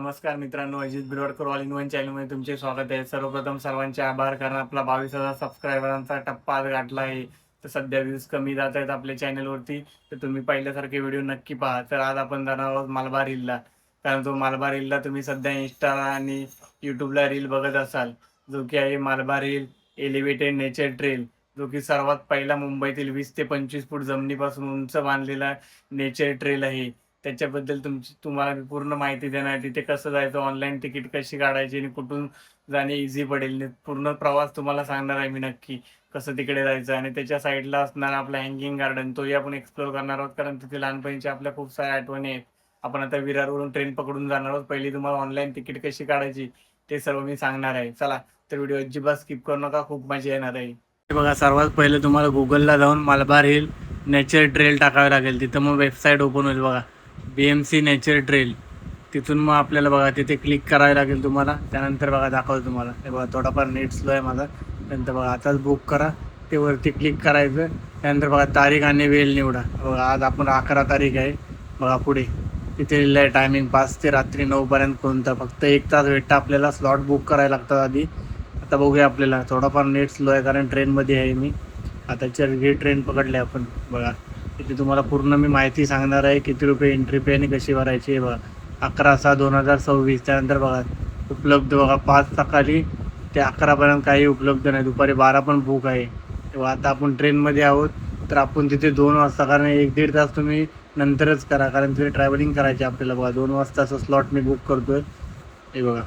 नमस्कार मित्रांनो, Ajit बिरोडकर all in one चॅनलमध्ये तुमचे स्वागत आहे. सर्वप्रथम सर्वांचे आभार, कारण आपला 22,000 सबस्क्रायबरांचा टप्पा आज गाठला आहे. तर सध्या व्ह्यूज कमी जात आहेत आपल्या चॅनलवरती, तर तुम्ही पहिल्यासारखे व्हिडिओ नक्की पहा. तर आज आपण जाणार आहोत मलबार हिलला, कारण तो मलबार हिलला तुम्ही सध्या इंस्टा आणि यूट्यूबला रील बघत असाल, जो की आहे Malabar hill elevated nature trail, जो की सर्वात पहिला मुंबईतील 20 ते 25 फूट जमिनीपासून उंच बांधलेला नेचर ट्रेल आहे. त्याच्याबद्दल तुम्हाला मी पूर्ण माहिती देणार. तिथे कसं जायचं, ऑनलाईन तिकीट कशी काढायची आणि कुठून जाणे इझी पडेल, पूर्ण प्रवास तुम्हाला सांगणार आहे मी नक्की कसं तिकडे जायचं. आणि त्याच्या साईडला असणार आपला हँगिंग गार्डन, तोही आपण एक्सप्लोर करणार आहोत, कारण तिथे लहानपणीच्या आपल्या खूप साऱ्या आठवणी आहेत. आपण आता विरारवरून ट्रेन पकडून जाणार आहोत. पहिली तुम्हाला ऑनलाईन तिकीट कशी काढायची ते सर्व मी सांगणार आहे. चला तर व्हिडिओ अजिबात स्किप करू नका, खूप मजा येणार आहे. बघा, सर्वात पहिले तुम्हाला गुगलला जाऊन मलबार हिल नेचर ट्रेल टाकावे लागेल. तिथं मग वेबसाईट ओपन होईल बघा, BMC नेचर ट्रेल. तिथून मग आपल्याला बघा तिथे क्लिक करावे लागेल तुम्हाला. त्यानंतर बघा दाखवतो तुम्हाला. हे बघा थोडाफार नेट स्लो आहे माझा. त्यानंतर बघा आताच बुक करा, ते वरती क्लिक करायचं. त्यानंतर बघा तारीख आणि वेळ निवडा. बघा आज आपण 11 तारीख आहे. बघा पुढे तिथे लिहिलं आहे टायमिंग 5 ते रात्री 9पर्यंत कोणता. फक्त 1 तास भेटतं आपल्याला. स्लॉट बुक करायला लागतात आधी. आता बघूया, आपल्याला थोडाफार नेट स्लो आहे कारण ट्रेनमध्ये आहे मी. आता चर्चगेट ट्रेन पकडली आपण. बघा तिथे तुम्हाला पूर्ण मी माहिती सांगणार आहे, किती रुपये एंट्री पे आणि कशी भरायची आहे. बघा 11/6/2026. त्यानंतर बघा उपलब्ध बघा 5 सकाळी ते 11पर्यंत काही उपलब्ध नाही. दुपारी 12 पण बुक आहे. तेव्हा आता आपण ट्रेनमध्ये आहोत, तर आपण तिथे 2 वाजता, कारण 1-1.5 तास तुम्ही नंतरच करा, कारण तिथे ट्रॅव्हलिंग करायची आपल्याला. बघा 2 वाजताचं स्लॉट मी बुक करतो आहे. हे बघा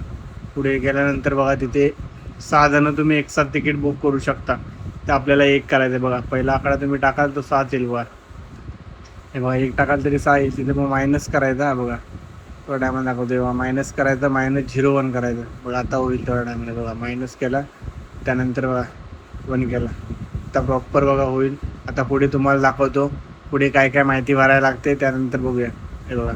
पुढे गेल्यानंतर बघा तिथे 6 जणं तुम्ही एकसाथ तिकीट बुक करू शकता. तर आपल्याला एक करायचं आहे. बघा पहिला आकडा तुम्ही टाकाल तर 6 येईल. बघा हे बघा 1 टाकाल तरी 6 येईल. तिथे मग मायनस करायचा. बघा थोड्या टायमाला दाखवतो. बघा मायनस करायचं, -01 करायचं. बघा आता होईल थोड्या टायमाला. बघा मायनस केला, त्यानंतर बघा 1 केला. आता प्रॉपर बघा होईल. आता पुढे तुम्हाला दाखवतो पुढे काय काय माहिती भरायला लागते, त्यानंतर बघूया. हे बघा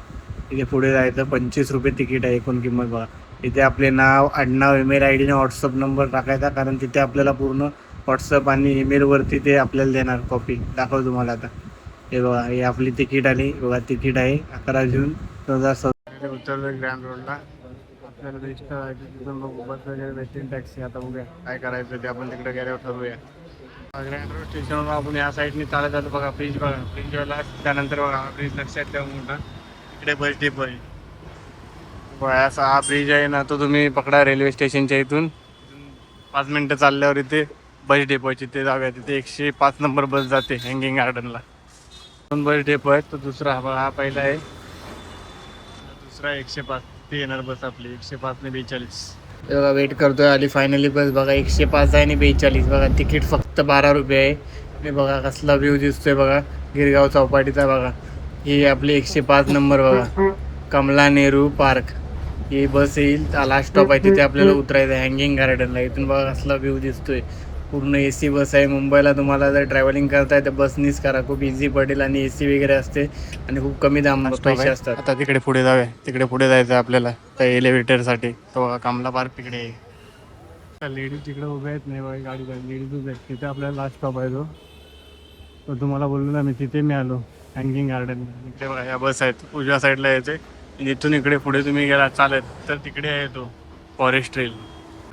इथे पुढे जायचं. 25 रुपये तिकीट आहे एकूण किंमत. बघा इथे आपले नाव, आडनाव, ईमेल ID आणि व्हॉट्सअप नंबर टाकायचा, कारण तिथे आपल्याला पूर्ण व्हॉट्सअप आणि ईमेलवरती ते आपल्याला देणार कॉपी. दाखवतो तुम्हाला आता. हे बघा हे आपली तिकीट आली. बघा तिकीट आहे 11 जून 2017. उतरलं ग्रँड रोडला. आपल्याला रजिस्टर आहे तिथून बघू बस वगैरे भेटतील, टॅक्सी. आता बघूया काय करायचं ते आपण तिकडे गेल्यावर ठरवूया. ग्रँड रोड स्टेशनवर आपण या साईडने चालत जातो. बघा ब्रिज, बघा ब्रिजवाला. त्यानंतर बघा हा ब्रिज लक्षात ठेवा मोठा. इकडे बस डेपो आहे. बघा असा हा ब्रिज आहे ना, तो तुम्ही पकडा रेल्वे स्टेशनच्या इथून 5 मिनटं चालल्यावर इथे बस डेपो आहे. तिथे जाऊया. तिथे 105 नंबर बस जाते हँगिंग गार्डनला. 2 बस डेपो आहेत. तो दुसरा बघा हा पहिला आहे, दुसरा 105. ती येणार बस आपली 105 ने 42. बघा वेट करतोय, आली फायनली बस. बघा 105 आहे आणि 42. बघा तिकीट फक्त 12 रुपये आहे. आणि बघा कसला व्ह्यू दिसतोय बघा गिरगाव चौपाटीचा. बघा ही आपली 105 नंबर. बघा कमला नेहरू पार्क ही बस येईल. लास्ट स्टॉप आहे, तिथे आपल्याला उतरायचं आहे हँगिंग गार्डनला. इथून बघा कसला व्ह्यू दिसतोय. पूर्ण AC बस आहे. मुंबईला तुम्हाला जर ट्रॅव्हलिंग करताय तर बसनीच करा, खूप इझी पडेल. आणि AC वगैरे असते आणि खूप कमी दाम पैसे असतात. आता तिकडे पुढे जाऊया. तिकडे पुढे जायचं आपल्याला त्या एलिव्हेटरसाठी. तो कमला पार्क तिकडे आहे. लेडीज तिकडे उभ्या आहेत. नाही बघा गाडी लेडीज उभ्या आहेत. तिथे आपल्याला लास्ट स्टॉप आहे तो तुम्हाला बोललो ना मी. तिथे मी आलो हँगिंग गार्डन. इकडे बघा ह्या बस आहेत. उजव्या साईडला यायचे. इथून इकडे पुढे तुम्ही गेला चालत तर तिकडे आहे तो फॉरेस्ट ट्रेल.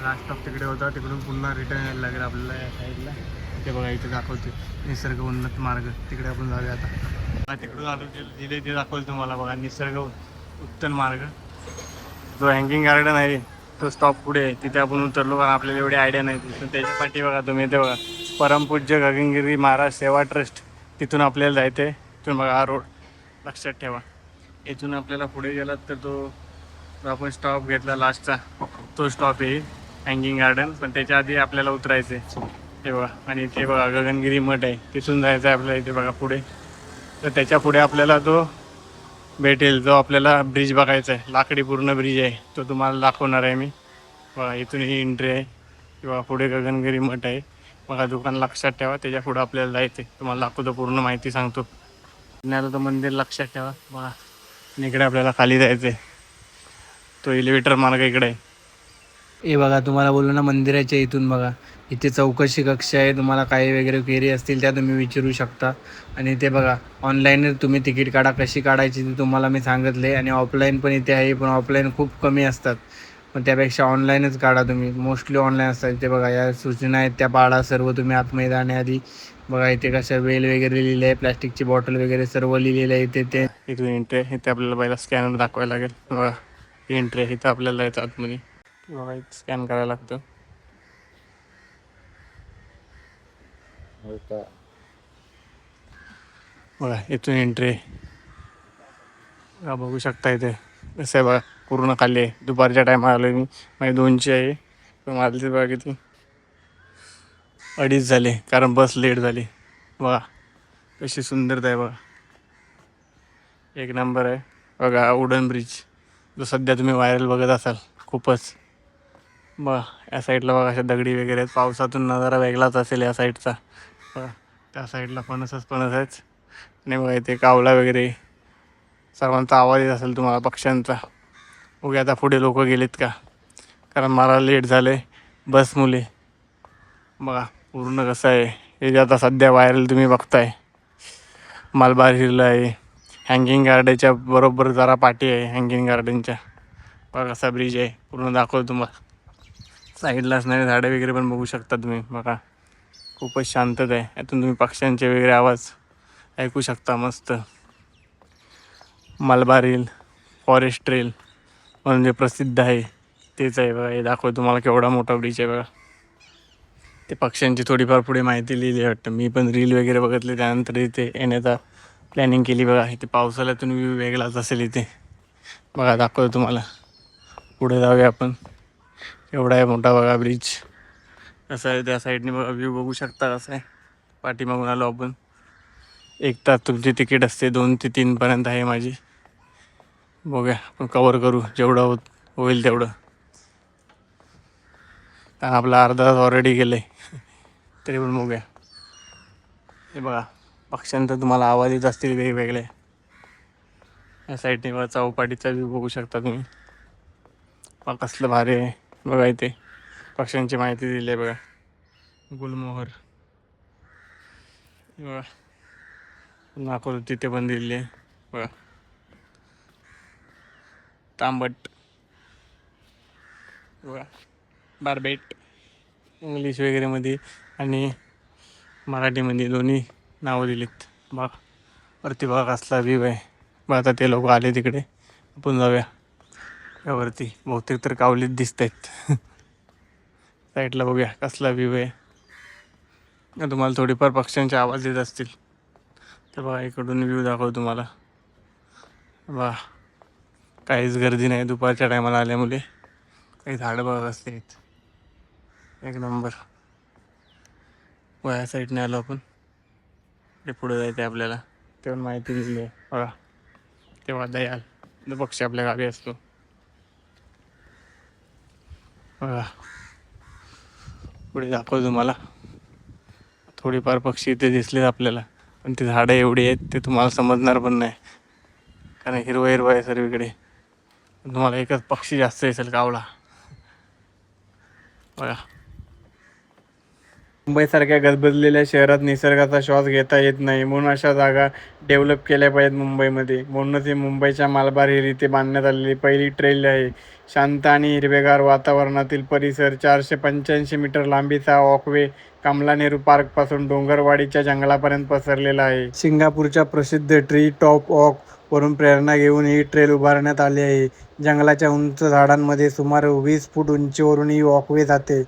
लास्ट स्टॉप तिकडे होता. तिकडून पुन्हा रिटर्न यायला लागेल आपल्याला या साईडला. ते बघा इथे दाखवते निसर्ग उन्नत मार्ग. तिकडे आपण जाऊया आता. तिकडून आलो तिथे ते दाखवलं तुम्हाला. बघा निसर्ग उत्तम मार्ग. जो हँगिंग गार्डन आहे तो स्टॉप पुढे आहे. तिथे आपण उतरलो, कारण आपल्याला एवढी आयडिया नाही. पण त्याच्या पाठी बघा तुम्ही, ते बघा परमपूज्य गगनगिरी महाराज सेवा ट्रस्ट. तिथून आपल्याला जायचं आहे. तिथून बघा हा रोड लक्षात ठेवा. इथून आपल्याला पुढे गेलात तर तो आपण स्टॉप घेतला लास्टचा, तो स्टॉप आहे हँगिंग गार्डन. पण त्याच्या आधी आपल्याला उतरायचं आहे. हे बघा आणि ते बघा गगनगिरी मठ आहे. तिथून जायचं आहे आपल्याला. इथे बघा पुढे, तर त्याच्या पुढे आपल्याला तो भेटेल जो आपल्याला ब्रिज बघायचा आहे. लाकडी पूर्ण ब्रिज आहे, तो तुम्हाला दाखवणार आहे मी. बघा इथून ही एंट्री आहे. किंवा पुढे गगनगिरी मठ आहे. बघा दुकान लक्षात ठेवा. त्याच्या पुढे आपल्याला जायचं आहे. तुम्हाला दाखवतो, पूर्ण माहिती सांगतो. पुण्याला तो मंदिर लक्षात ठेवा. बघा इकडे आपल्याला खाली जायचं आहे. तो एलिव्हेटर मार्ग इकडे आहे. हे बघा, तुम्हाला बोललो ना मंदिराच्या इथून बघा, इथे चौकशी कक्ष आहे. तुम्हाला काही वगैरे क्वेरी असतील त्या तुम्ही विचारू शकता. आणि ते बघा, ऑनलाईन तुम्ही तिकीट काढा, कशी काढायची ते तुम्हाला मी सांगितले. आणि ऑफलाईन पण इथे आहे, पण ऑफलाईन खूप कमी असतात. पण त्यापेक्षा ऑनलाईनच काढा तुम्ही, मोस्टली ऑनलाईन असतात. इथे बघा, या सूचना आहेत त्या पाळा सर्व तुम्ही आतमध्ये जाण्याआधी. बघा इथे कसं वेल वगैरे लिहिलं आहे, प्लॅस्टिकची बॉटल वगैरे सर्व लिहिलेलं आहे इथे. ते इथून एंट्री आहे, इथे आपल्याला पहिला स्कॅनर दाखवायला लागेल. बघा एंट्री आहे, इथं आपल्याला यायचं आतमध्ये. बघा इथं स्कॅन करायला लागतं. बघा इथून एंट्री आहे. बघू शकता इथे कसं आहे बघा, पूर्ण खाली आहे. दुपारच्या टायमा आलो मी, माझी 2ची आहे, पण माझी बघा किती 2:30 झाले, कारण बस लेट झाली. बघा कशी सुंदरता आहे बघा, एक नंबर आहे. बघा वुडन ब्रिज, जो सध्या तुम्ही व्हायरल बघत असाल खूपच. बघा या साईडला बघा अशा दगडी वगैरे आहेत. पावसातून नजारा वेगळाच असेल या साईडचा. बघा त्या साईडला फणस आहेच. आणि बघा इथे कावला वगैरे, सर्वांचा आवाज येत असेल तुम्हाला पक्ष्यांचा. उगे आता पुढे लोक गेलेत का, कारण मला लेट झालं आहे बस मुले. बघा पूर्ण कसं आहे हे जे आता सध्या व्हायरल तुम्ही बघताय, मलबार हिल आहे. हँगिंग गार्डनच्या बरोबर जरा पाठी आहे, हँगिंग गार्डनच्या. बघा कसा ब्रिज आहे, पूर्ण दाखवतो तुम्हाला. साईडला असणारे झाडं वगैरे पण बघू शकता तुम्ही. बघा खूपच शांतता आहे, यातून तुम्ही पक्ष्यांचे वगैरे आवाज ऐकू शकता मस्त. मलबार हिल फॉरेस्ट ट्रेल म्हणून जे प्रसिद्ध आहे तेच आहे. बघा हे दाखवतो तुम्हाला केवढा मोठा ब्रिज आहे. बघा ते पक्ष्यांची थोडीफार पुढे माहिती लिहिली वाटतं. मी पण रील वगैरे बघितले, त्यानंतर इथे येण्याचा प्लॅनिंग केली. बघा इथे पावसाळ्यातून व्ह्यू वेगळाच असेल इथे. बघा दाखवतो तुम्हाला, पुढे जाऊया आपण. एवढा आहे मोठा बघा ब्रिज. कसं आहे त्या साईडने बघा व्ह्यू बघू शकता कसं आहे. पाठीमागून आलो आपण. 1 तास तुमची तिकीट असते, 2 ते 3पर्यंत आहे माझी. बघूया आपण कवर करू जेवढं होईल तेवढं, कारण आपला अर्धा तास ऑलरेडी गेलं आहे. तरी पण बघूया. हे बघा पक्ष्यांचा तुम्हाला आवाज येत असतील वेगवेगळे. या साईडने बघा चौपाटीचा व्ह्यू बघू शकता तुम्ही. बघा कसलं भारी आहे. बघा इथे पक्ष्यांची माहिती दिली आहे. बघा गुलमोहर, बघा नागपूर तिथे पण दिली आहे. बघा तांबट, बघा बारबेट, इंग्लिश वगैरेमध्ये आणि मराठीमध्ये दोन्ही नावं दिलीत. बघा वरती बघा कसला व्ह्यू आहे. बघा आता ते लोक आले तिकडे, आपण जाऊया यावरती. बहुतेक तर कावलीत दिसत आहेत. साईडला बघूया कसला व्ह्यू आहे. तुम्हाला थोडीफार पक्ष्यांचे आवाज येत असतील तर बघा इकडून व्ह्यू दाखव तुम्हाला. बघा काहीच गर्दी नाही दुपारच्या टायमाला आल्यामुळे. काही झाडं बघा कसले आहेत, एक नंबर. या साईडने आलो आपण, ते पुढे जायचं आहे आपल्याला. ते पण माहिती दिली आहे. बघा तेव्हा दयाल जो पक्षी आपल्या गावी असतो. बघा पुढे दाखव तुम्हाला. थोडीफार पक्षी इथे दिसलेत आपल्याला, पण ते झाडं एवढी आहेत ते तुम्हाला समजणार पण नाही, कारण हिरवं हिरवं आहे सर्वीकडे. तुम्हाला एकच पक्षी जास्त दिसेल, कावळा. बघा मुंबईसारख्या गजबजलेल्या शहरात निसर्गाचा श्वास घेता येत नाही, म्हणून अशा जागा डेव्हलप केल्या पाहिजेत मुंबईमध्ये. म्हणूनच ही मुंबईच्या मलबार हिल इथे बांधण्यात आलेली पहिली ट्रेल आहे. शांत आणि हिरवेगार वातावरणातील परिसर, 485 मीटर लांबीचा वॉकवे कमला नेहरू पार्कपासून डोंगरवाडीच्या जंगलापर्यंत पसरलेला आहे. सिंगापूरच्या प्रसिद्ध ट्री टॉप वॉक वरून प्रेरणा घेऊन ही ट्रेल उभारण्यात आली आहे. जंगलाच्या उंच झाडांमध्ये सुमारे 20 फूट उंचीवरून ही वॉकवे जाते.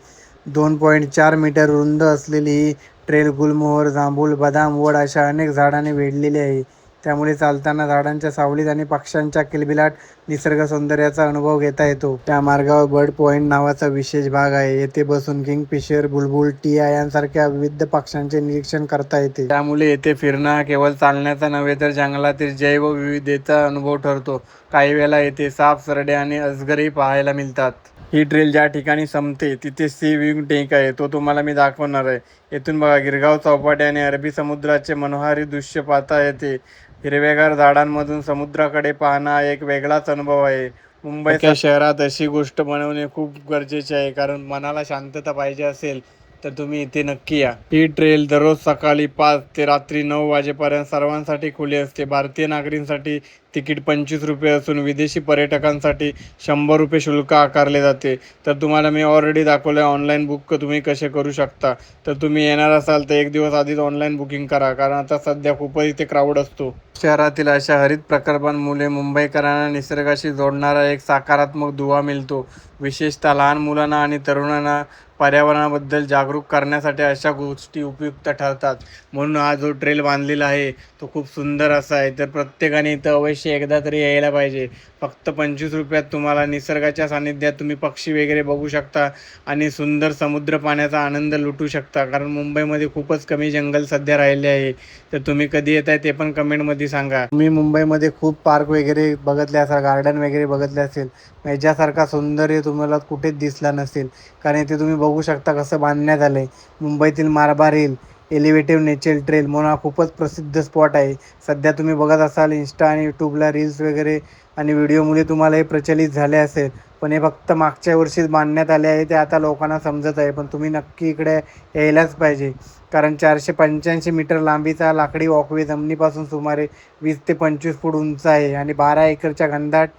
2.4 मीटर रुंद असलेली ही ट्रेल गुलमोहर, जांभूळ, बदाम, वड अशा अनेक झाडांनी वेढलेली आहे. त्यामुळे चालताना झाडांच्या सावलीत आणि पक्ष्यांच्या किलबिलाट निसर्ग सौंदर्याचा अनुभव घेता येतो. त्या मार्गावर बर्ड पॉईंट नावाचा विशेष भाग आहे. येथे बसून किंगफिशर, बुलबुल, टिया यांसारख्या विविध पक्ष्यांचे निरीक्षण करता येते. त्यामुळे येथे फिरणं केवळ चालण्याचा नव्हे तर जंगलातील जैवविविधतेचा अनुभव ठरतो. काही वेळेला येथे साप, सरडे आणि अजगरही पाहायला मिळतात. ही ट्रेल ज्या ठिकाणी संपते तिथे सी व्ह्यू टेक आहे, तो तुम्हाला मी दाखवणार आहे. येथून बघा गिरगाव चौपाटी आणि अरबी समुद्राचे मनोहारी दृश्य पाहता येते. हिरवेगार झाडांमधून समुद्राकडे पाहणं हा एक वेगळाच अनुभव आहे. मुंबईच्या शहरात अशी गोष्ट बनवणे खूप गरजेचे आहे, कारण मनाला शांतता पाहिजे असेल तर तुम्ही इथे नक्की या. ही ट्रेल दररोज सकाळी 5 ते रात्री 9 वाजेपर्यंत सर्वांसाठी खुली असते. भारतीय नागरिकांसाठी तिकीट 25 रुपये असून विदेशी पर्यटकांसाठी 100 रुपये शुल्क आकारले जाते. तर तुम्हाला मी ऑलरेडी दाखवलं आहे ऑनलाईन बुक तुम्ही कसे करू शकता. तर तुम्ही येणार असाल तर एक दिवस आधीच ऑनलाईन बुकिंग करा, कारण आता सध्या खूपच इथे क्राऊड असतो. शहरातील अशा हरित प्रकल्पांमुळे मुंबईकरांना निसर्गाशी जोडणारा एक सकारात्मक दुवा मिळतो. विशेषतः लहान मुलांना आणि तरुणांना पर्यावरणाबद्दल जागरूक करण्यासाठी अशा गोष्टी उपयुक्त ठरतात. म्हणून हा जो ट्रेल बांधलेला आहे तो खूप सुंदर असा आहे. तर प्रत्येकाने इथं अवश्य एकदा तरी यायला पाहिजे. फक्त 25 रुपयात तुम्हाला निसर्गाच्या सानिध्यात तुम्ही पक्षी वगैरे बघू शकता आणि सुंदर समुद्र पाण्याचा आनंद लुटू शकता, कारण मुंबईमध्ये खूपच कमी जंगल सध्या राहिले आहे. तर तुम्ही कधी येत आहे ते पण कमेंटमध्ये सांगा. मी मुंबईमध्ये खूप पार्क वगैरे बघितले असेल, गार्डन वगैरे बघितले असेल, याच्यासारखा सौंदर्य तुम्हाला कुठेच दिसला नसेल. कारण इथे तुम्ही बघू शकता कसं बांधण्यात आलं आहे. मुंबईतील मार्बार हिल एलिव्हेटिव्ह नेचर ट्रेल म्हणून हा खूपच प्रसिद्ध स्पॉट आहे. सध्या तुम्ही बघत असाल इंस्टा आणि यूट्यूबला रील्स वगैरे आणि व्हिडिओमुळे तुम्हाला हे प्रचलित झाले असेल, पण हे फक्त मागच्या वर्षीच बांधण्यात आले आहे. ते आता लोकांना समजत आहे, पण तुम्ही नक्की इकडे यायलाच पाहिजे. कारण 485 मीटर लांबीचा लाकडी वॉकवे जमिनीपासून सुमारे 20 ते 25 फूट उंच आहे आणि 12 एकरच्या घनदाट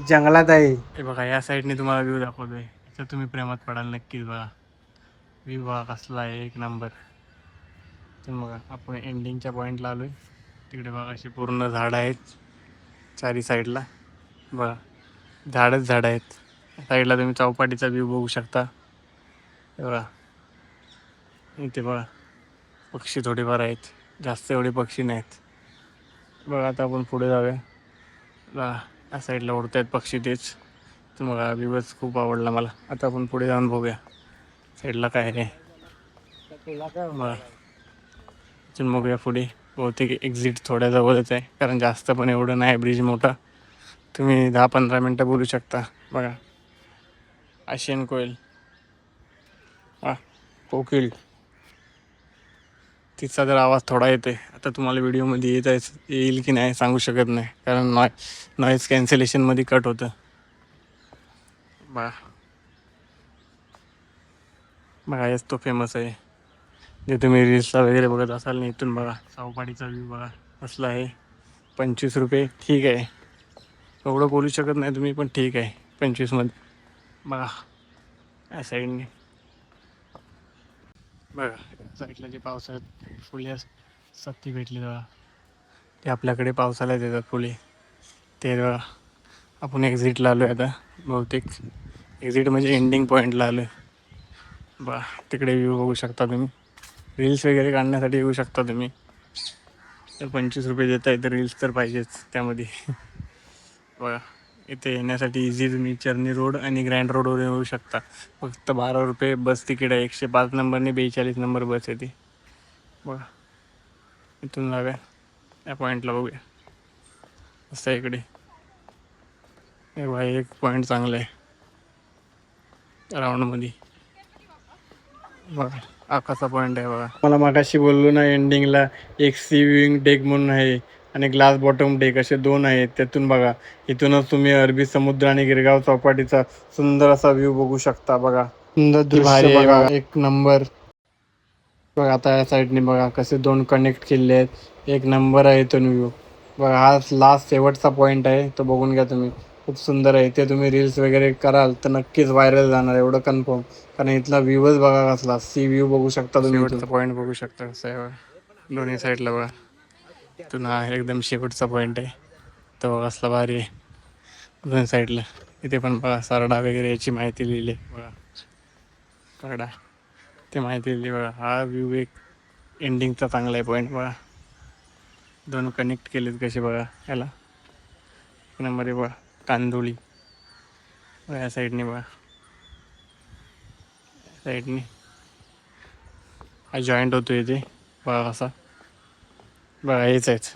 जंगलात आहे. हे बघा या साईडने तुम्हाला व्ह्यू दाखवतोय, तर तुम्ही प्रेमात पडाल नक्कीच. बघा व्ह्यू बघा कसला आहे, एक नंबर. तर बघा आपण एंडिंगच्या पॉईंटला आलोय. तिकडे बघा अशी पूर्ण झाडं आहेत चारी साईडला. बघा झाडच झाडं आहेत. साईडला तुम्ही चौपाटीचा व्ह्यू बघू शकता. बघा इथे बघा पक्षी थोडेफार आहेत, जास्त एवढे पक्षी नाहीत. बघा आता आपण पुढे जाऊया. बघा या साईडला उडत आहेत पक्षी तेच. तर बघा व्ह्यूच खूप आवडला मला. आता आपण पुढे जाऊन बघूया साईडला काय आहे. बघा इथून बघूया पुढे. बहुतेक एक्झिट थोड्या जवळच आहे, कारण जास्त पण एवढं नाही ब्रिज मोठा. तुम्ही 10-15 मिनटं बोलू शकता. बघा आशियन कोयल, कोकिल, तिचा जर आवाज थोडा येते. आता तुम्हाला व्हिडिओमध्ये येईल की नाही सांगू शकत नाही, कारण नॉईज कॅन्सलेशनमध्ये कट होतं. बघा बघा हेच तो फेमस आहे जे तुम्ही रील्सला वगैरे बघत असाल ना. इथून बघा चौपाटीचा व्ह्यू बघा कसला आहे. 25 रुपये ठीक आहे, एवढं बोलू शकत नाही तुम्ही, पण ठीक आहे 25मध्ये. बघा या साईडने बघा साईडला जे पावसाळ्यात फुले सत्ती भेटली बघा, ते आपल्याकडे पावसाळ्यात येतात फुले. ते बघा आपण एक्झिटला आलो आहे आता. बहुतेक एक्झिट म्हणजे एंडिंग पॉईंटला आलो आहे. बघा तिकडे व्ह्यू बघू शकता तुम्ही. रील्स वगैरे काढण्यासाठी येऊ शकता तुम्ही. तर 25 रुपये देत आहे तर रील्स तर पाहिजेच त्यामध्ये. बघा इथे येण्यासाठी इझी तुम्ही चर्नी रोड आणि ग्रँड रोडवर येऊ शकता. फक्त 12 रुपये बस तिकीट आहे. 105 नंबरने 42 नंबर बस आहे ती. बघा इथून जाऊया या पॉईंटला, बघूया असं आहे इकडे. हे बघा एक पॉईंट चांगलं आहे राऊंडमध्ये. बघा आकाशा पॉईंट आहे बघा. मला मागाशी बोललो ना एंडिंगला एक सी व्ह्यूइंग डेक म्हणून आहे आणि ग्लास बॉटम डेक असे 2 आहेत. त्यातून बघा इथूनच तुम्ही अरबी समुद्र आणि गिरगाव चौपाटीचा सुंदर असा व्ह्यू बघू शकता. बघा सुंदर दृश्य बघा, एक नंबर. बघा आता या साईडने बघा कसे 2 कनेक्ट केले आहेत, एक नंबर आहे इथून व्ह्यू. बघा हा लास्ट शेवटचा पॉईंट आहे, तो बघून घ्या तुम्ही. खूप सुंदर आहे. इथे तुम्ही रील्स वगैरे कराल तर नक्कीच व्हायरल जाणार एवढं कन्फर्म, कारण इथला व्ह्यूच बघा कसला. सी व्ह्यू बघू शकता तुम्ही. शेवटचा पॉईंट बघू शकता कसं आहे बघा दोन्ही साईडला. बघा इथून हा एकदम शेवटचा पॉईंट आहे, तो कसला भारी आहे दोन्ही साईडला. इथे पण बघा सरडा वगैरे याची माहिती लिहिली आहे. बघा सरडा ते माहिती लिहिली. बघा हा व्ह्यू एक एंडिंगचा चांगला आहे पॉईंट. बघा 2 कनेक्ट केलेत कसे बघा याला, एक नंबर आहे. बघा कांदोळी या साईडने, बघा साईडने हा जॉईंट होतो इथे. बघा कसा. बघा हेच आहेच,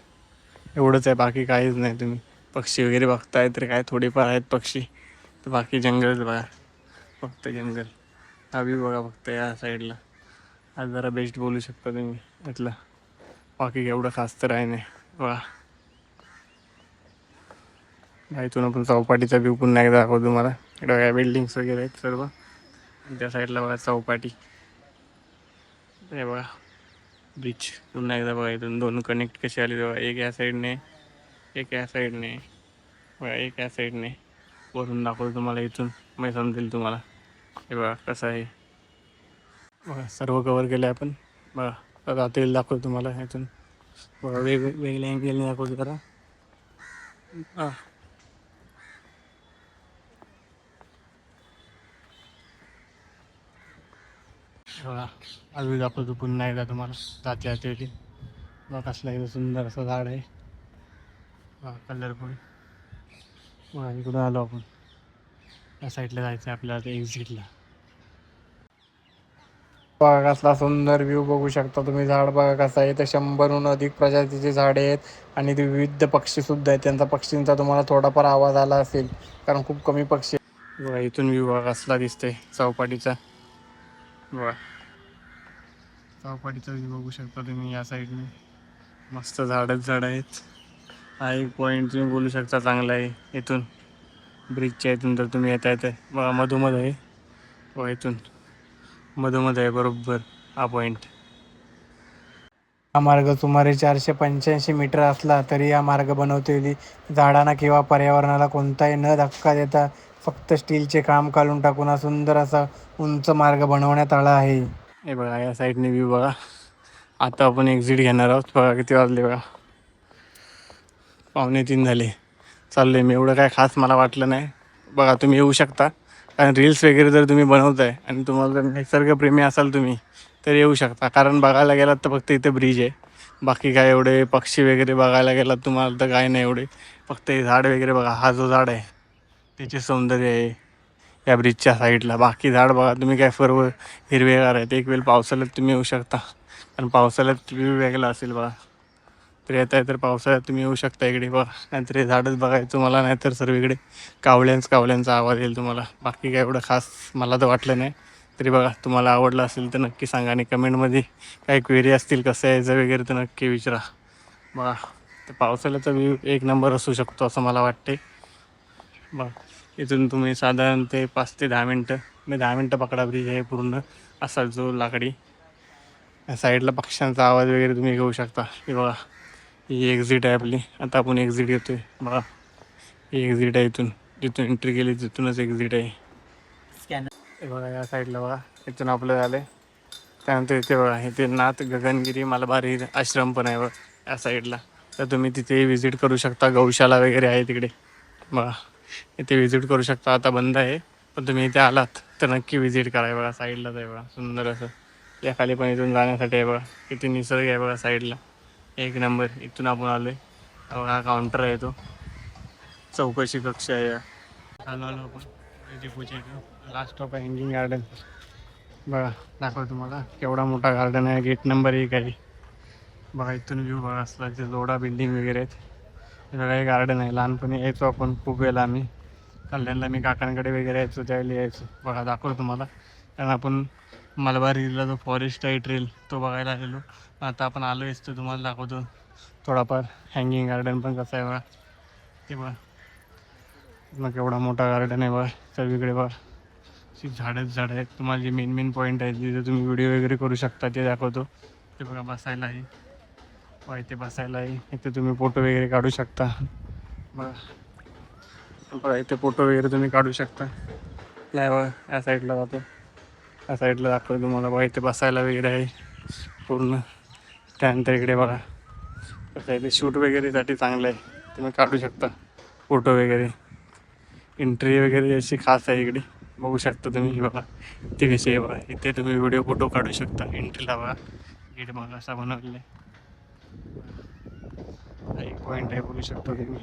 एवढंच आहे, बाकी काहीच नाही. तुम्ही पक्षी वगैरे बघताय तर काय थोडेफार आहेत पक्षी, तर बाकी जंगलच बघा, फक्त जंगल. हा व्ह्यू बघा फक्त या साईडला. हा जरा बेस्ट बोलू शकता तुम्ही इथला, बाकी एवढं खास तर आहे नाही. बघा इथून आपण चौपाटीचा व्ह्यू पुन्हा एकदा दाखवतो तुम्हाला. इकडे बघा बिल्डिंग्स वगैरे आहेत सर्व. त्या साईडला बघा चौपाटी. हे बघा ब्रिज पुन्हा एकदा बघा. इथून दोन कनेक्ट कसे आले बघा. एक या साईडने, एक या साईडने बघा, एक या साईडने. वरून दाखवतो तुम्हाला इथून, मग समजेल तुम्हाला. हे बघा कसं आहे बघा. सर्व कवर केलं आहे आपण बघा. आता आतील दाखवतो तुम्हाला इथून बघा. वेगवेगळ्या अँगलने दाखवतो जरा. हां बघा अजून दाखवतो पुन्हा एकदा तुम्हाला. जाते जाते बघा कसलं एकदा सुंदर असं झाड आहे बघा, कलरफुल. बघा इकडून आलो आपण. या साईडला जायचं आहे आपल्याला, एक्झिटला. बघा कसला सुंदर व्ह्यू बघू शकता तुम्ही. झाड बघा कसं आहे. तर 100हून अधिक प्रजातीचे झाडे आहेत आणि ते विविध पक्षी सुद्धा आहेत. त्यांचा पक्षींचा तुम्हाला थोडाफार आवाज आला असेल कारण खूप कमी पक्षी आहेत. बघा इथून व्ह्यू बघा कसला दिसतंय चौपाटीचा. बघा चौपाटीचा व्ह्यू बघू शकता तुम्ही. या साईडने मस्त झाडच आहेत. हा एक पॉईंट तुम्ही बोलू शकता चांगला आहे. इथून ब्रिजच्या इथून जर तुम्ही येता येतं बघा, मधोमध आहे बघा. इथून मधोमध आहे बरोबर हा पॉईंट. हा मार्ग सुमारे 485 मीटर असला तरी हा मार्ग बनवतेली झाडांना किंवा पर्यावरणाला कोणताही न धक्का देता फक्त स्टीलचे काम काढून टाकून हा सुंदर असा उंच मार्ग बनवण्यात आला आहे. हे बघा या साईडने व्ह्यू बघा. आता आपण एक्झिट घेणार आहोत. बघा किती वाजले बघा, 2:45 झाले. चालले मी. एवढं काय खास मला वाटलं नाही. बघा तुम्ही येऊ शकता कारण रील्स वगैरे जर तुम्ही बनवताय आणि तुम्हाला जर निसर्गप्रेमी असाल तुम्ही तर येऊ शकता. कारण बघायला गेलात तर फक्त इथे ब्रिज आहे. बाकी काय एवढे पक्षी वगैरे बघायला गेलात तुम्हाला तर काय नाही एवढे. फक्त हे झाड वगैरे बघा. हा जो झाड आहे त्याचे सौंदर्य आहे या ब्रिजच्या साईडला. बाकी झाड बघा तुम्ही काय सर्व हिरवेगार आहेत. एक वेळ पावसाळ्यात तुम्ही येऊ शकता कारण पावसाळ्यात व्ह्यू वेगळा असेल बघा. तर येत आहे तर पावसाळ्यात तुम्ही येऊ शकता इकडे बघा. नाहीतर हे झाडच बघायचं तुम्हाला. नाहीतर सर्व इकडे कावळ्यांचा आवाज येईल तुम्हाला. बाकी काय एवढं खास मला तर वाटलं नाही. तरी बघा तुम्हाला आवडलं असेल तर नक्की सांगा आणि कमेंटमध्ये काही क्वेरी असतील कसं यायचं वगैरे तर नक्की विचारा. बघा तर पावसाळ्याचा व्ह्यू एक नंबर असू शकतो असं मला वाटते. बघा इथून तुम्ही साधारण ते 5 ते 10 मिनटं 10 मिनटं पकडा. ब्रिज आहे पूर्ण असा जो लाकडी. या साईडला पक्ष्यांचा आवाज वगैरे तुम्ही घेऊ शकता. हे बघा ही एक्झिट आहे आपली. आता आपण एक्झिट घेतो आहे बघा. ही एक्झिट आहे. इथून जिथून एंट्री केली तिथूनच एक्झिट आहे. हे बघा या साईडला बघा. इथून आपलं झालं. त्यानंतर इथे बघा इथे नाथ गगनगिरी मलबारी आश्रम पण आहे बघा या साईडला. तर तुम्ही तिथे व्हिजिट करू शकता. गौशाला वगैरे आहे तिकडे बघा. इथे व्हिजिट करू शकता. आता बंद आहे पण तुम्ही इथे आलात तर नक्की व्हिजिट करा. बघा साईडलाच आहे बघा सुंदर असं. या खाली पण इथून जाण्यासाठी आहे बघा. किती निसर्ग आहे बघा साईडला. एक नंबर. इथून आपण आलो आहे. हा काउंटर आहे तो. चौकशी कक्ष आहे. आलो आपण लास्ट स्टॉप आहे हँगिंग गार्डन. बघा दाखवतो तुम्हाला केवढा मोठा गार्डन आहे. गेट नंबर 1 आहे बघा. इथून व्ह्यू बघा असला ते जोडा बिल्डिंग वगैरे आहेत. हे बघा हे गार्डन आहे. लहानपणी यायचो आपण खूप वेळेला आम्ही. कल्याणला मी काकांकडे वगैरे यायचो त्यावेळेला यायचो बघा. दाखवतो तुम्हाला कारण आपण मलबारीला जो फॉरेस्ट आहे ट्रेल तो बघायला आलेलो. आता आपण आलो आहेच तर तुम्हाला दाखवतो थोडाफार. हँगिंग गार्डन पण कसं आहे बघा. ते बघा मग केवढा मोठा गार्डन आहे बघा. सर्वीकडे बघा झाडच आहेत. तुम्हाला जे मेन पॉईंट आहे जिथे तुम्ही व्हिडिओ वगैरे करू शकता ते दाखवतो. ते बघा बसायला आहे बघा. इथे बसायला आहे. इथे तुम्ही फोटो वगैरे काढू शकता बघा. बघा इथे फोटो वगैरे तुम्ही काढू शकता. नाही बघा या साईडला जातो. या साईडला दाखवतो तुम्हाला बघा. इथे बसायला वगैरे आहे पूर्ण. त्यानंतर इकडे बघा कसं आहे ते शूट वगैरेसाठी चांगलं आहे. तुम्ही काढू शकता फोटो वगैरे. एंट्री वगैरे अशी खास आहे इकडे बघू शकता तुम्ही. बघा इथे कशी आहे बघा. इथे तुम्ही व्हिडिओ फोटो काढू शकता. एंट्रीला बघा गेट बघा असा बनवलेला आहे. एक पॉईंट आहे बघू शकता तुम्ही.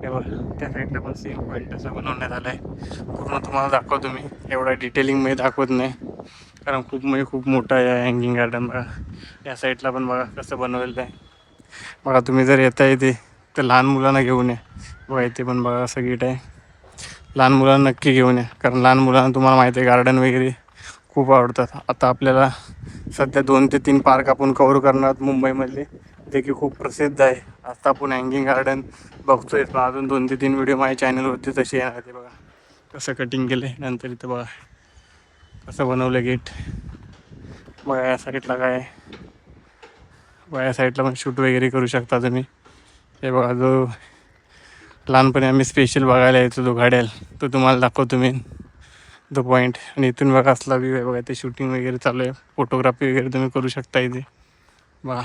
हे बघा त्या साईडला पण सेम पॉईंट असं बनवण्यात आलं आहे. पूर्ण तुम्हाला दाखवतो मी. एवढा डिटेलिंगमध्ये दाखवत नाही कारण खूप मोठा आहे हँगिंग गार्डन. बघा या साईडला पण बघा कसं बनवलेलं आहे बघा. तुम्ही जर येता इथे तर लहान मुलांना घेऊन या बघा. इथे पण बघा असं गेट आहे. लहान मुलांना नक्की घेऊन या कारण लहान मुलांना तुम्हाला माहिती आहे गार्डन वगैरे खूप आवडतात. आता आपल्याला सध्या 2 ते 3 पार्क आपण कवर करणार मुंबईमधले. जे की खूप प्रसिद्ध आहे. आता आपण हँगिंग गार्डन बघतोय, पण अजून 2 ते 3 व्हिडिओ माझ्या चॅनलवरती तसे येणार. ते बघा कसं कटिंग केलं नंतर इथं बघा कसं बनवलं गेट. बघा या साईडला काय, बघा या साईडला पण शूट वगैरे करू शकता तुम्ही. हे बघा जो लहानपणी आम्ही स्पेशल बघायला यायचो तो घड्याळ, तो तुम्हाला दाखवतो मी तो पॉईंट. आणि इथून बघा असला व्ह्यू आहे. बघा ते शूटिंग वगैरे चालू आहे, फोटोग्राफी वगैरे तुम्ही करू शकता इथे. बघा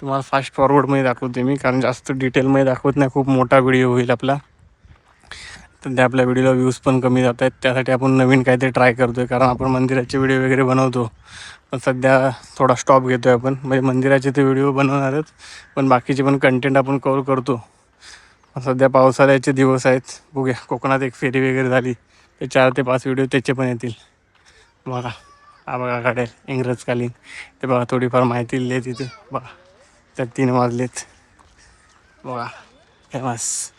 तुम्हाला फास्ट फॉरवर्डमध्ये दाखवते मी, कारण जास्त डिटेलमध्ये दाखवत नाही, खूप मोठा व्हिडिओ होईल आपला. तर त्या आपल्या व्हिडिओला व्ह्यूज पण कमी जात आहेत. त्यासाठी आपण नवीन काहीतरी ट्राय करतो आहे, कारण आपण मंदिराचे व्हिडिओ वगैरे बनवतो, पण सध्या थोडा स्टॉप घेतो आहे आपण. म्हणजे मंदिराचे ते व्हिडिओ बनवणारच, पण बाकीचे पण कंटेंट आपण कव्हर करतो. सध्या पावसाळ्याचे दिवस आहेत, बघूया कोकणात एक फेरी वगैरे झाली ते 4 ते 5 व्हिडिओ त्याचे पण येतील. बघा हा बघा काढेल इंग्रजकालीन, ते बघा थोडीफार माहिती लिहिली आहे तिथे. बघा त्यात 3 वाजलेत. बघा फेमस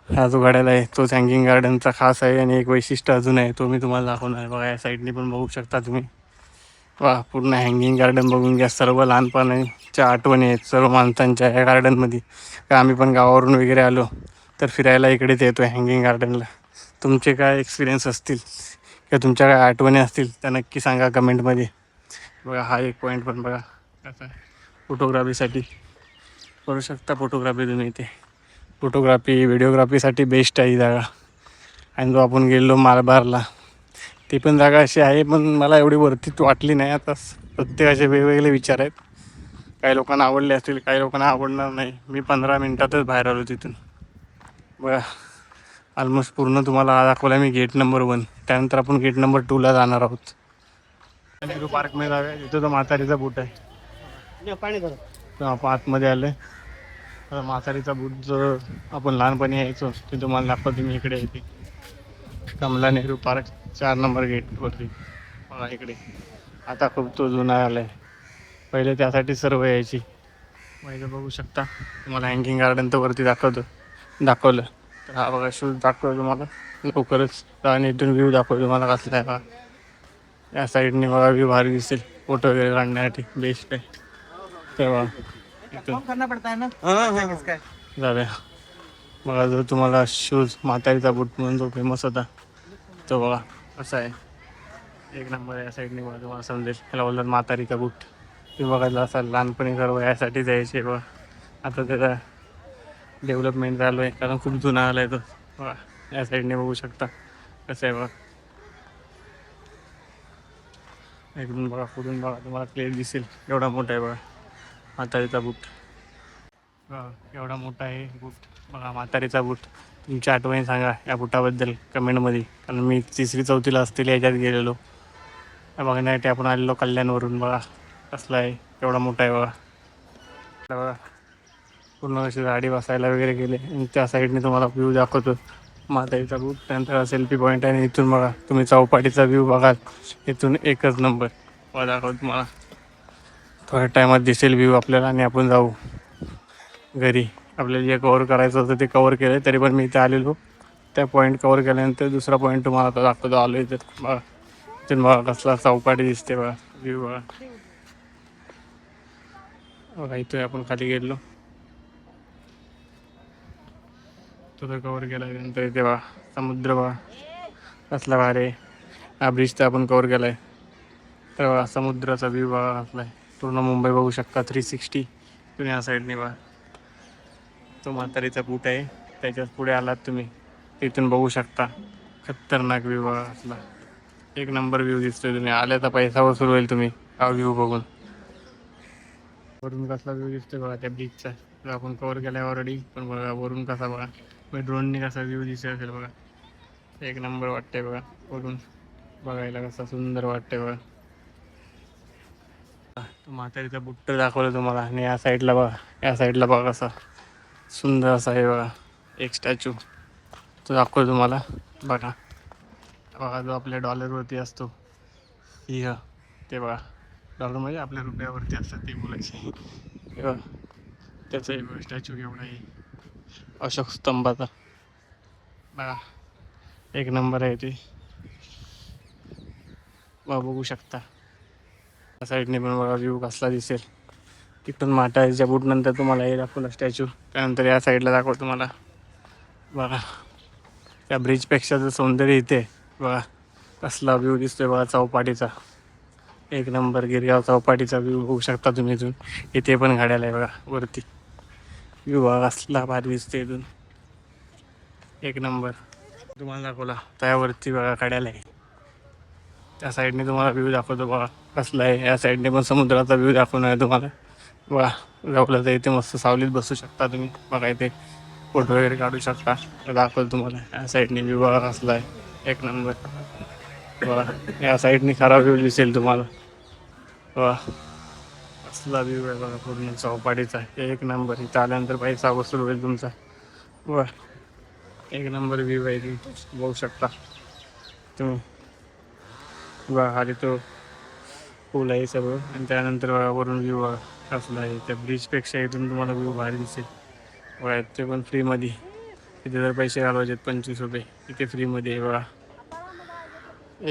हा जो घड्याळ आहे तोच हँगिंग गार्डनचा खास आहे. आणि एक वैशिष्ट्य अजून आहे, तो मी तुम्हाला दाखवणार आहे. बघा या साईडने पण बघू शकता तुम्ही. वा पूर्ण हँगिंग गार्डन बघून घ्या. सर्व लहानपणाच्या आठवणी आहेत सर्व माणसांच्या या गार्डनमध्ये. का आम्ही पण गावावरून वगैरे आलो तर फिरायला इकडेच येतो आहे हँगिंग गार्डनला. तुमचे काय एक्सपिरियन्स असतील किंवा तुमच्या काय आठवणी असतील त्या नक्की सांगा कमेंटमध्ये. बघा हा एक पॉईंट पण बघा कसा फोटोग्राफीसाठी करू शकता. फोटोग्राफी तुम्ही इथे फोटोग्राफी व्हिडिओग्राफीसाठी बेस्ट आहे ही जागा. आणि जो आपण गेलो मालबारला, ती पण जागा अशी आहे, पण मला एवढी वरतीच वाटली नाही. आता प्रत्येकाचे वेगवेगळे विचार आहेत. काही लोकांना आवडले असतील, काही लोकांना आवडणार नाही. मी 15 मिनटातच बाहेर आलो तिथून. बघा ऑलमोस्ट पूर्ण तुम्हाला दाखवला मी गेट नंबर 1. त्यानंतर आपण गेट नंबर 2ला जाणार आहोत. नेहरू पार्कमध्ये जाऊया, तिथं तो म्हातारीचा बूट आहे. तर आपण आतमध्ये आलो आहे. तर म्हातारीचा बूट जो आपण लहानपणी यायचो ते तुम्हाला दाखवतो मी. इकडे येते कमला नेहरू पार्क 4 नंबर गेटवरती. बघा इकडे आता खूप तो जुना आला आहे, पहिले त्यासाठी सर्व यायची. मग बघू शकता तुम्हाला हँगिंग गार्डन तर वरती दाखवलं. तर हा बघा शूज दाखवलं तुम्हाला लवकरच. आणि इथून व्ह्यू दाखवतो तुम्हाला कसला आहे. बघा या साईडने बघा व्ह्यू भारी दिसेल, फोटो वगैरे काढण्यासाठी बेस्ट आहे. तेव्हा जाऊया. बघा जो तुम्हाला शूज म्हातारीचा बूट म्हणून जो फेमस होता तो बघा कसा आहे, एक नंबर. या साईडने बघा तुम्हाला समजेल, त्याला बोलतात म्हातारीचा बूट. तुम्ही बघायला असाल लहानपणी सर्व यासाठी जायचे. बघा आता त्याचा डेव्हलपमेंट चालू आहे, कारण खूप जुना आला आहे तो. बघा या साईडने बघू शकता कसं आहे. बघा एकदम बघा पुढून बघा तुम्हाला क्लिअर दिसेल, एवढा मोठा आहे बघा म्हातारीचा बूट. बघा एवढा मोठा आहे बूट. बघा म्हातारीचा बूट. तुमच्या आठवणी सांगा या बुटाबद्दल कमेंटमध्ये, कारण मी 3री-4थीला असतील याच्यात गेलेलो बघण्यासाठी. आपण आलेलो कल्याणवरून. बघा कसला आहे, एवढा मोठा आहे बघा. बघा पूर्ण अशी गाडी बसायला वगैरे गेले. आणि त्या साईडने तुम्हाला व्ह्यू दाखवतो म्हातारीचा बूट. त्यानंतर सेल्फी पॉईंट आहे. आणि इथून बघा तुम्ही चौपाटीचा व्ह्यू बघाल, इथून एकच नंबर. बघा दाखवतो तुम्हाला, थोड्या टायमात दिसेल व्ह्यू आपल्याला. आणि आपण जाऊ घरी. आपल्याला जे कवर करायचं होतं ते कवर केलं, तरी पण मी इथे आलेलो. त्या पॉईंट कवर केल्यानंतर दुसरा पॉईंट तुम्हाला आता दाखवतो आलो इथे. बघा इथून बघा कसला चौपाटी दिसते. बघा व्ह्यू बघा. बघा इथे आपण खाली गेलो, तो कवर केल्यानंतर इथे बघा समुद्र. बघा कसला भारी. हा ब्रिज तर आपण कवर केला आहे. तर बघा समुद्राचा व्ह्यू बघा कसला आहे. पूर्ण मुंबई बघू शकता 360. तुम्ही या साईडने बघा तो म्हातारीचा बूट आहे, त्याच्याच पुढे आलात तुम्ही तिथून बघू शकता खतरनाक व्ह्यू बघा असला. एक नंबर व्ह्यू दिसतोय. तुम्ही आल्याचा पैसा वसूल होईल तुम्ही हा व्ह्यू बघून. वरून कसला व्ह्यू दिसतोय बघा त्या बीचचा. आपण कवर केला ऑलरेडी, पण बघा वरून कसा बघा ड्रोनने कसा व्ह्यू दिसत असेल बघा. एक नंबर वाटतंय बघा वरून बघायला, कसा सुंदर वाटतंय बघा. तो म्हातारीचा बुट्ट दाखवलं तुम्हाला. आणि या साईडला बघा, या साईडला बघा कसा सुंदर असा आहे बघा एक स्टॅच्यू, तो दाखवतो तुम्हाला. बघा बघा जो आपल्या डॉलरवरती असतो ही ते बघा. डॉलर म्हणजे आपल्या रुपयावरती असतात ते बोलायचे. बघा त्याचा एक स्टॅच्यू केवढा आहे अशोक स्तंभाचा. बघा एक नंबर आहे ते, बघू शकता. त्या साईडने पण बघा व्ह्यू कसला दिसेल. तिथून म्हातारीच्या बूट नंतर तुम्हाला हे दाखवलं स्टॅच्यू. त्यानंतर या साईडला दाखवतो तुम्हाला बघा त्या ब्रिजपेक्षा जर सौंदर्य इथे बघा कसला व्ह्यू दिसतोय बघा चौपाटीचा. एक नंबर गिरगाव चौपाटीचा व्ह्यू बघू शकता तुम्ही इथून. इथे पण गाड्याला आहे बघा वरती व्ह्यू बघा कसला भारी दिसतोय इथून. एक नंबर तुम्हाला दाखवला त्यावरती बघा गाड्याला आहे. त्या साईडने तुम्हाला व्ह्यू दाखवतो बघा कसला आहे. या साईडने पण समुद्राचा व्ह्यू दाखवणार आहे तुम्हाला बघा. जवळ तर इथे मस्त सावलीत बसू शकता तुम्ही बघा. इथे फोटो वगैरे काढू शकता. दाखवतो तुम्हाला या साईडने व्ह्यू बघा कसला आहे. एक नंबर बघा. या साईडने खरा व्ह्यू दिसेल तुम्हाला बघा कसला व्ह्यू आहे बघा पूर्ण चौपाटीचा. एक नंबर इथं आल्यानंतर पैसा वसूल होईल तुमचा बघा. एक नंबर व्ह्यू आहे तुम्ही बघू शकता तुम्ही बघा. खाली तो पूल आहे सगळं आणि त्यानंतर बघा वरून व्ह्यू बघा कसला आहे. त्या ब्रिजपेक्षा इथून तुम्हाला व्ह्यू भारी दिसेल बघा. ते पण फ्रीमध्ये. इथे जर पैसे घालवायचे 25 रुपये इथे फ्रीमध्ये आहे बघा.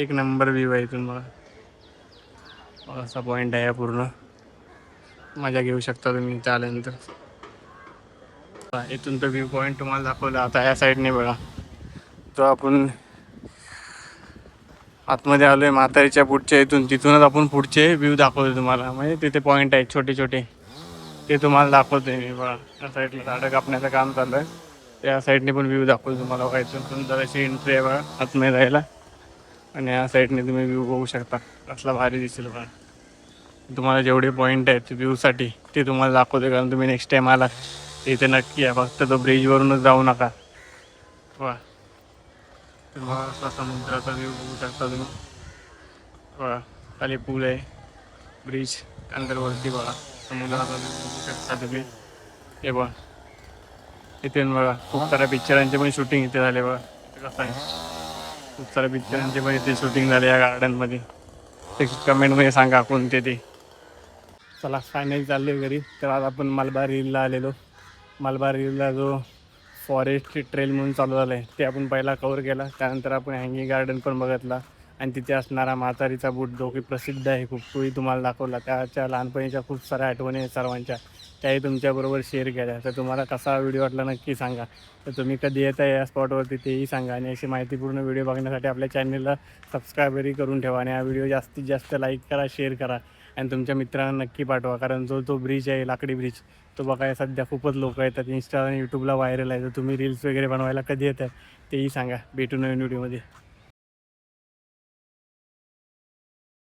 एक नंबर व्ह्यू आहे इथून बघा. असा पॉईंट आहे पूर्ण. मजा घेऊ शकता तुम्ही इथे आल्यानंतर. इथून तर व्ह्यू पॉईंट तुम्हाला दाखवला. आता या साईडने बघा तो आपण आतमध्ये आलोय म्हातारीच्या पुढच्या इथून. तिथूनच आपण पुढचे व्ह्यू दाखवतो तुम्हाला. म्हणजे तिथे पॉईंट आहेत छोटे छोटे ते तुम्हाला दाखवतोय मी बघा. त्या साईडला झाडं कापण्याचं काम चालू आहे. त्या साईडने पण व्ह्यू दाखवतो तुम्हाला बघा. इथून सुंदर अशी एंट्री आहे बघा आतमध्ये जायला. आणि या साईडने तुम्ही व्ह्यू बघू शकता कसला भारी दिसेल बघा. तुम्हाला जेवढे पॉईंट आहेत व्ह्यूसाठी ते तुम्हाला दाखवते. कारण तुम्ही नेक्स्ट टाईम आला इथे नक्की आहे. फक्त तो ब्रिजवरूनच जाऊ नका बघा. तुम्हाला असा समुद्राचा व्ह्यू बघू शकता तुम्ही बघा. खाली पूल आहे ब्रिज त्यानंतर वरती बघा समुद्राचा व्ह्यू बघू शकता तुम्ही. हे बघा इथे बघा खूप साऱ्या पिक्चरांचे पण शूटिंग इथे झाले बघा. कसं आहे खूप साऱ्या पिक्चरांचे पण इथे शूटिंग झाले या गार्डनमध्ये. ते कमेंटमध्ये सांगा कोणते ते. चला फायनली चाललो घरी. तर आज आपण मलबार हिलला आलेलो. मलबार हिलला जो फॉरेस्ट ट्रेल म्हणून चालू झालं आहे ते आपण पहिला कवर केला. त्यानंतर आपण हँगिंग गार्डन पण बघितला आणि तिथे असणारा म्हातारीचा बूट जो की प्रसिद्ध आहे खूप तोही तुम्हाला दाखवला. त्याच्या लहानपणीच्या खूप साऱ्या आठवणी आहेत सर्वांच्या त्याही तुमच्याबरोबर शेअर केल्या. तर तुम्हाला कसा व्हिडिओ वाटला नक्की सांगा. तर तुम्ही कधी येता या स्पॉटवरती तेही सांगा. आणि अशी माहितीपूर्ण व्हिडिओ बघण्यासाठी आपल्या चॅनलला सबस्क्राईबही करून ठेवा. आणि हा व्हिडिओ जास्तीत जास्त लाईक करा शेअर करा आणि तुमच्या मित्रांना नक्की पाठवा. कारण जो ब्रिज आहे लाकडी ब्रिज तो बघाय सध्या खूपच लोक येतात. इंस्टा आणि यूट्यूबला व्हायरल आहे. तर तुम्ही रील्स वगैरे बनवायला कधी येत आहे तेही सांगा. भेटू नवीन व्हिडिओमध्ये.